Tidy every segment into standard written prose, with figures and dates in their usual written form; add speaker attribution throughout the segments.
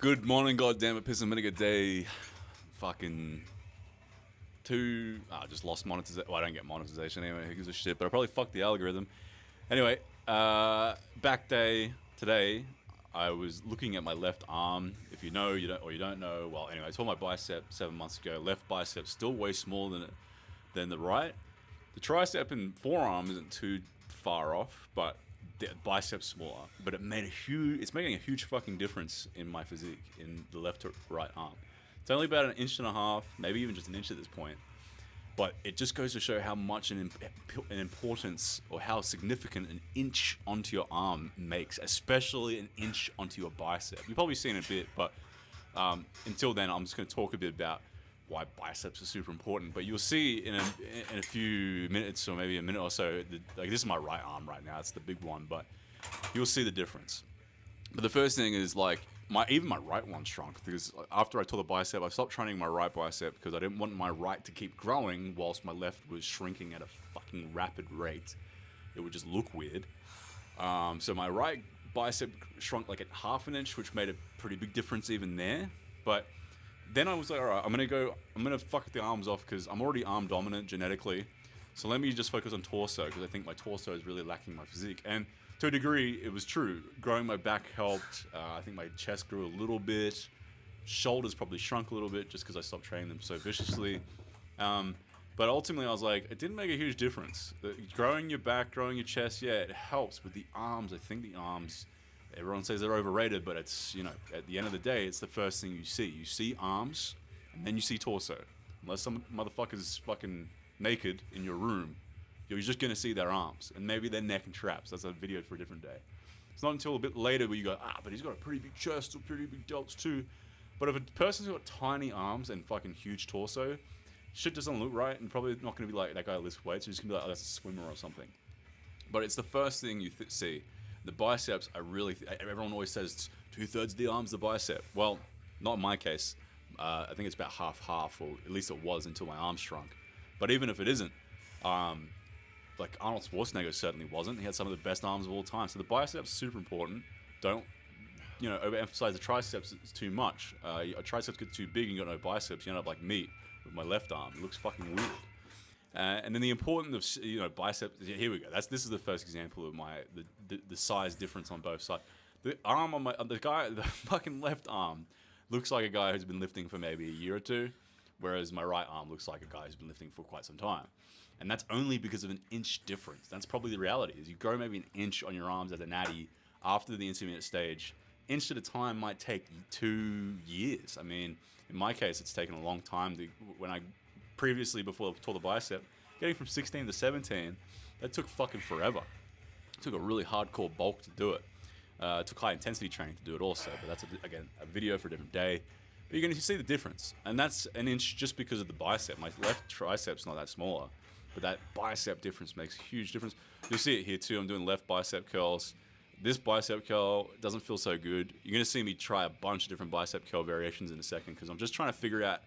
Speaker 1: Good morning, goddammit, piss and vinegar day. Fucking two. Just lost monetization. Well, I don't get monetization anyway. Who gives a shit? But I probably fucked the algorithm. Anyway, back day today. I was looking at my left arm. If you know, you don't, or you don't know. Well, anyway, I tore my bicep 7 months ago. Left bicep still way smaller than the right. The tricep and forearm isn't too far off, but the biceps smaller. But it's making a huge fucking difference in my physique in the left to right arm. It's only about an inch and a half, maybe even just an inch at this point. But it just goes to show how much an importance or how significant an inch onto your arm makes, especially an inch onto your bicep. You've probably seen it a bit, but until then, I'm just going to talk a bit about why biceps are super important. But you'll see in a few minutes, or maybe a minute or so, like this is my right arm right now. It's the big one, but you'll see the difference. But the first thing is like even my right one shrunk because after I tore the bicep, I stopped training my right bicep because I didn't want my right to keep growing whilst my left was shrinking at a fucking rapid rate. It would just look weird. So my right bicep shrunk like at half an inch, which made a pretty big difference even there. But then I was like, all right, I'm gonna fuck the arms off because I'm already arm dominant genetically. So let me just focus on torso because I think my torso is really lacking my physique. And to a degree, it was true. Growing my back helped. I think my chest grew a little bit. Shoulders probably shrunk a little bit just because I stopped training them so viciously. But ultimately, I was like, it didn't make a huge difference. Growing your back, growing your chest, yeah, it helps. But the arms, I think the arms, everyone says they're overrated, but it's, at the end of the day, it's the first thing you see. You see arms, and then you see torso. Unless some motherfucker's fucking naked in your room, you're just going to see their arms and maybe their neck and traps. That's a video for a different day. It's not until a bit later where you go, but he's got a pretty big chest or pretty big delts too. But if a person's got tiny arms and fucking huge torso, shit doesn't look right, and probably not going to be like that guy lifts weights. You're just going to be like, that's a swimmer or something. But it's the first thing you see. The biceps are really, everyone always says 2/3 of the arm's the bicep. Well, not in my case. I think it's about half, or at least it was until my arm shrunk. But even if it isn't, like Arnold Schwarzenegger certainly wasn't. He had some of the best arms of all time. So the biceps are super important. Don't, overemphasize the triceps too much. A triceps gets too big and you got no biceps. You end up like me with my left arm. It looks fucking weird. And then the importance of biceps. Here we go. This is the first example of the size difference on both sides. The arm on the fucking left arm looks like a guy who's been lifting for maybe a year or two, whereas my right arm looks like a guy who's been lifting for quite some time. And that's only because of an inch difference. That's probably the reality. Is you grow maybe an inch on your arms as a natty after the intermediate stage. Inch at a time might take 2 years. I mean, in my case, it's taken a long time. Before I tore the bicep, getting from 16 to 17, that took fucking forever. It took a really hardcore bulk to do it. It took high intensity training to do it also, but that's, again, a video for a different day. But you're going to see the difference. And that's an inch just because of the bicep. My left tricep's not that smaller, but that bicep difference makes a huge difference. You'll see it here too. I'm doing left bicep curls. This bicep curl doesn't feel so good. You're going to see me try a bunch of different bicep curl variations in a second because I'm just trying to figure out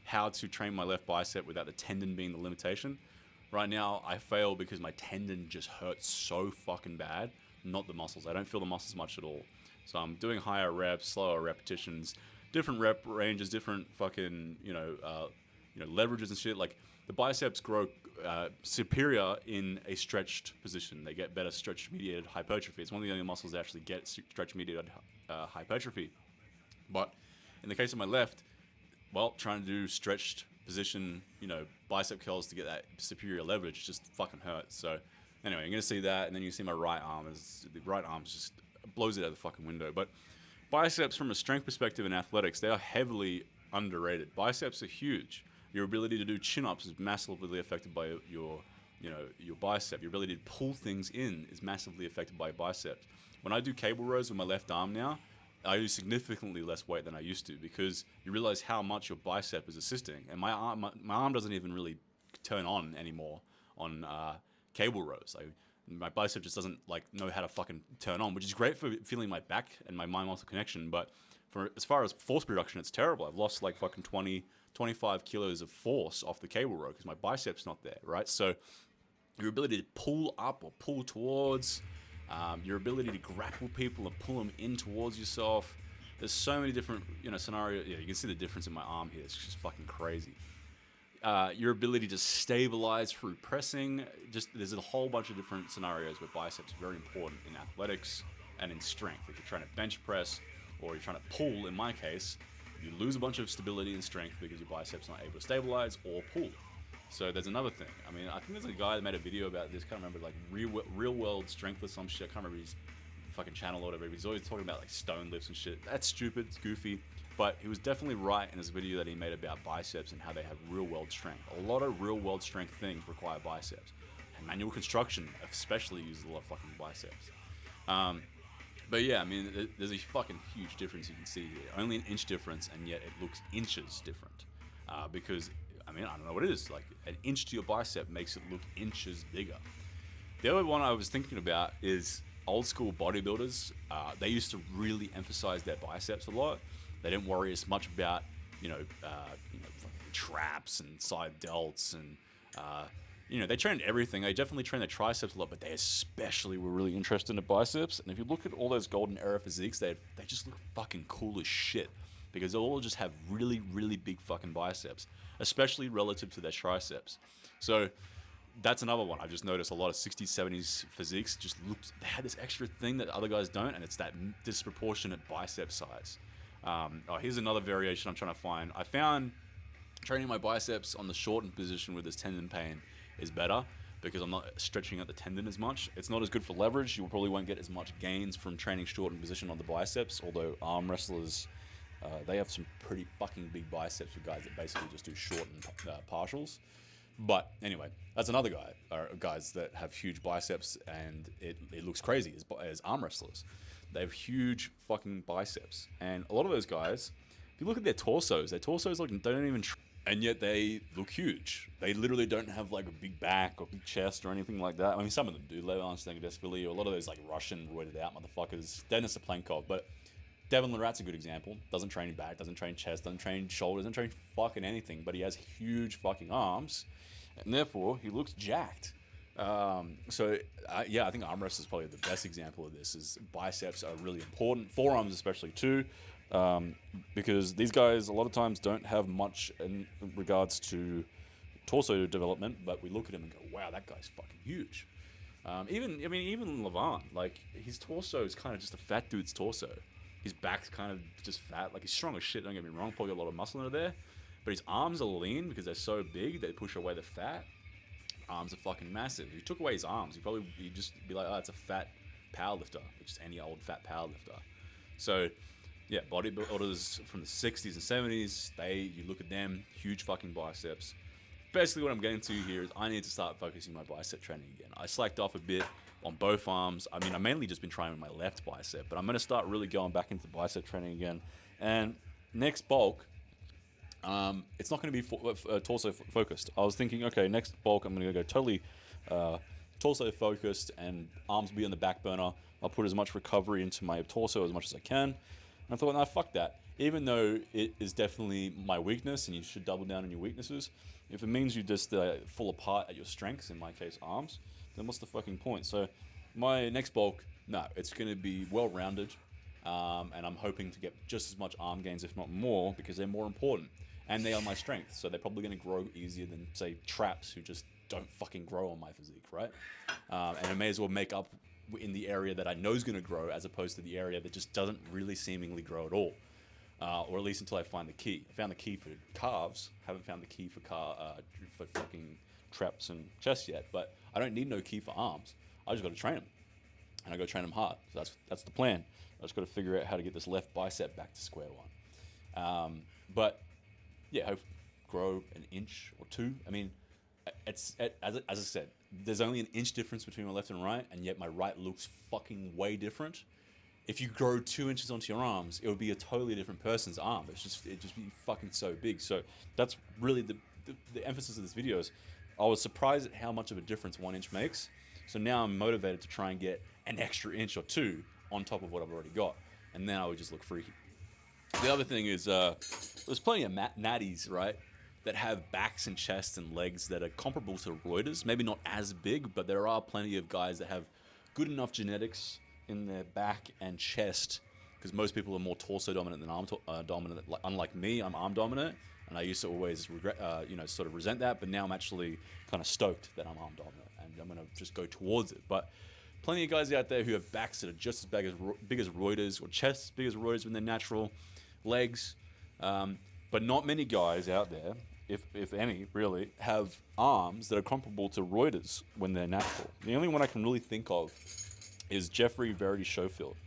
Speaker 1: how to train my left bicep without the tendon being the limitation. Right now, I fail because my tendon just hurts so fucking bad, not the muscles. I don't feel the muscles much at all. So I'm doing higher reps, slower repetitions, different rep ranges, different fucking, leverages and shit. Like the biceps grow superior in a stretched position. They get better stretch-mediated hypertrophy. It's one of the only muscles that actually get stretch-mediated hypertrophy. But in the case of my left, trying to do stretched position, bicep curls to get that superior leverage just fucking hurts. So anyway, you're going to see that, and then you see my right arm. The right arm just blows it out the fucking window. But biceps, from a strength perspective in athletics, they are heavily underrated. Biceps are huge. Your ability to do chin-ups is massively affected by your bicep. Your ability to pull things in is massively affected by your biceps. When I do cable rows with my left arm now, I use significantly less weight than I used to because you realize how much your bicep is assisting. And my arm doesn't even really turn on anymore on cable rows. My bicep just doesn't know how to fucking turn on, which is great for feeling my back and my mind-muscle connection. But as far as force production, it's terrible. I've lost fucking 25 kilos of force off the cable row because my bicep's not there, right? So your ability to pull up or pull towards, your ability to grapple people and pull them in towards yourself, There's so many different, scenarios. Yeah, you can see the difference in my arm here. It's just fucking crazy. Your ability to stabilize through pressing. Just there's a whole bunch of different scenarios where biceps are very important in athletics and in strength. If you're trying to bench press or you're trying to pull, in my case, you lose a bunch of stability and strength because your biceps not able to stabilize or pull. So there's another thing. I mean, I think there's a guy that made a video about this. Can't remember, like real world strength or some shit. I can't remember his fucking channel or whatever. He's always talking about like stone lifts and shit. That's stupid. It's goofy. But he was definitely right in his video that he made about biceps and how they have real world strength. A lot of real world strength things require biceps. And manual construction especially uses a lot of fucking biceps. But yeah, I mean, there's a fucking huge difference you can see here. Only an inch difference, and yet it looks inches different. Because, I mean, I don't know what it is. Like, an inch to your bicep makes it look inches bigger. The other one I was thinking about is old school bodybuilders. They used to really emphasize their biceps a lot. They didn't worry as much about, traps and side delts and, they trained everything. They definitely trained their triceps a lot, but they especially were really interested in the biceps. And if you look at all those golden era physiques, they just look fucking cool as shit because they'll all just have really, really big fucking biceps, especially relative to their triceps. So that's another one. I just noticed a lot of 60s, 70s physiques just they had this extra thing that other guys don't, and it's that disproportionate bicep size. Here's another variation I'm trying to find. I found training my biceps on the shortened position with this tendon pain is better because I'm not stretching out the tendon as much. It's not as good for leverage. You probably won't get as much gains from training shortened position on the biceps, although arm wrestlers, they have some pretty fucking big biceps with guys that basically just do shortened partials. But anyway, that's another guy, or guys that have huge biceps and it looks crazy as arm wrestlers. They have huge fucking biceps. And a lot of those guys, if you look at their torsos like don't even and yet they look huge. They literally don't have like a big back or big chest or anything like that. I mean, some of them do. Levan Stankodesvili or a lot of those like Russian roided out motherfuckers. Denis Saplenkov, but Devin Lerat's a good example. Doesn't train back, doesn't train chest, doesn't train shoulders, doesn't train fucking anything. But he has huge fucking arms, and therefore he looks jacked. I think arm wrestling is probably the best example of this. Is biceps are really important, forearms especially too, because these guys a lot of times don't have much in regards to torso development, but we look at him and go, "Wow, that guy's fucking huge." Even Levan, like his torso is kind of just a fat dude's torso. His back's kind of just fat. Like he's strong as shit. Don't get me wrong, probably a lot of muscle under there, but his arms are lean because they're so big they push away the fat. Arms are fucking massive. If you took away his arms, you'd just be like, oh, it's a fat powerlifter, just any old fat powerlifter. So, yeah, bodybuilders from the 60s and 70s, you look at them, huge fucking biceps. Basically, what I'm getting to here is I need to start focusing my bicep training again. I slacked off a bit on both arms. I mean, I've mainly just been training my left bicep, but I'm going to start really going back into bicep training again. And next bulk, it's not going to be torso focused. I was thinking, okay, next bulk I'm going to go totally torso focused and arms be on the back burner. I'll put as much recovery into my torso as much as I can. And I thought, no, fuck that. Even though it is definitely my weakness and you should double down on your weaknesses, if it means you just fall apart at your strengths, in my case arms, then what's the fucking point? So my next bulk, no, it's going to be well-rounded. And I'm hoping to get just as much arm gains, if not more, because they're more important. And they are my strength, so they're probably going to grow easier than, say, traps who just don't fucking grow on my physique, right? And I may as well make up in the area that I know is going to grow as opposed to the area that just doesn't really seemingly grow at all. Or at least until I find the key. I found the key for calves, haven't found the key for fucking traps and chest yet, but I don't need no key for arms. I just got to train them. And I got to train them hard. So that's the plan. I just got to figure out how to get this left bicep back to square one. But yeah, hope grow an inch or two. I mean, as I said, there's only an inch difference between my left and right, and yet my right looks fucking way different. If you grow 2 inches onto your arms, it would be a totally different person's arm. It'd just be fucking so big. So that's really the emphasis of this video is I was surprised at how much of a difference 1 inch makes. So now I'm motivated to try and get an extra inch or two on top of what I've already got, and then I would just look freaky. The other thing is there's plenty of natties, right, that have backs and chests and legs that are comparable to roiders. Maybe not as big, but there are plenty of guys that have good enough genetics in their back and chest because most people are more torso dominant than arm dominant. Like, unlike me, I'm arm dominant, and I used to always regret, sort of resent that. But now I'm actually kind of stoked that I'm arm dominant, and I'm gonna just go towards it. But plenty of guys out there who have backs that are just as big as Reuters, or chests big as Reuters when they're natural, legs, but not many guys out there, if any, really, have arms that are comparable to Reuters when they're natural. The only one I can really think of is Jeffrey Verity Schofield.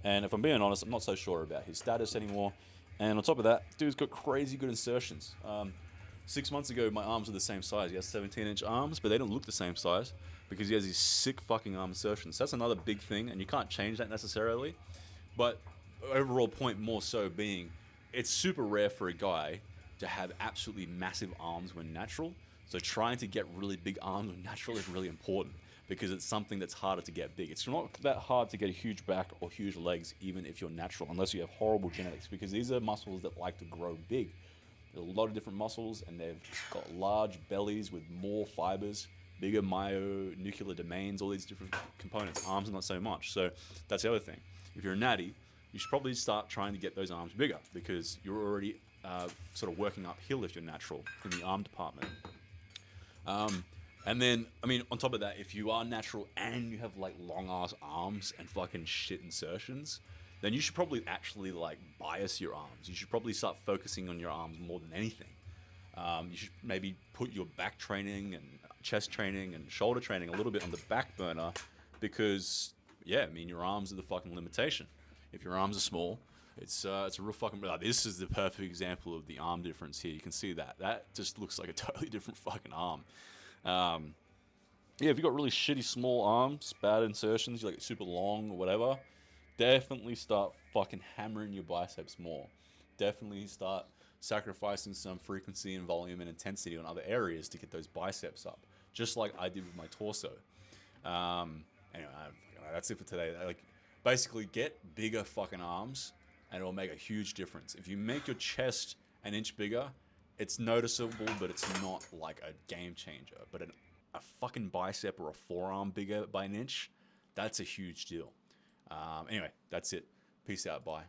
Speaker 1: And if I'm being honest, I'm not so sure about his status anymore. And on top of that, dude's got crazy good insertions. 6 months ago, my arms were the same size. He has 17-inch arms, but they don't look the same size because he has these sick fucking arm insertions. So that's another big thing, and you can't change that necessarily. But overall point more so being, it's super rare for a guy to have absolutely massive arms when natural. So trying to get really big arms when natural is really important because it's something that's harder to get big. It's not that hard to get a huge back or huge legs even if you're natural, unless you have horrible genetics, because these are muscles that like to grow big. There's a lot of different muscles, and they've got large bellies with more fibers, bigger myonuclear domains, all these different components. Arms not so much. So that's the other thing. If you're a natty, you should probably start trying to get those arms bigger because you're already sort of working uphill if you're natural in the arm department. And then, I mean, on top of that, if you are natural and you have like long ass arms and fucking shit insertions, then you should probably actually like bias your arms. You should probably start focusing on your arms more than anything. You should maybe put your back training and chest training and shoulder training a little bit on the back burner because, yeah, I mean, your arms are the fucking limitation. If your arms are small, it's a real fucking... this is the perfect example of the arm difference here. You can see that. That just looks like a totally different fucking arm. Yeah, if you've got really shitty small arms, bad insertions, you're like super long or whatever, definitely start fucking hammering your biceps more. Definitely start sacrificing some frequency and volume and intensity on other areas to get those biceps up, just like I did with my torso. Anyway, that's it for today. Like, basically, get bigger fucking arms, and it'll make a huge difference. If you make your chest an inch bigger, it's noticeable, but it's not like a game changer. But a fucking bicep or a forearm bigger by an inch, that's a huge deal. Anyway, that's it. Peace out. Bye.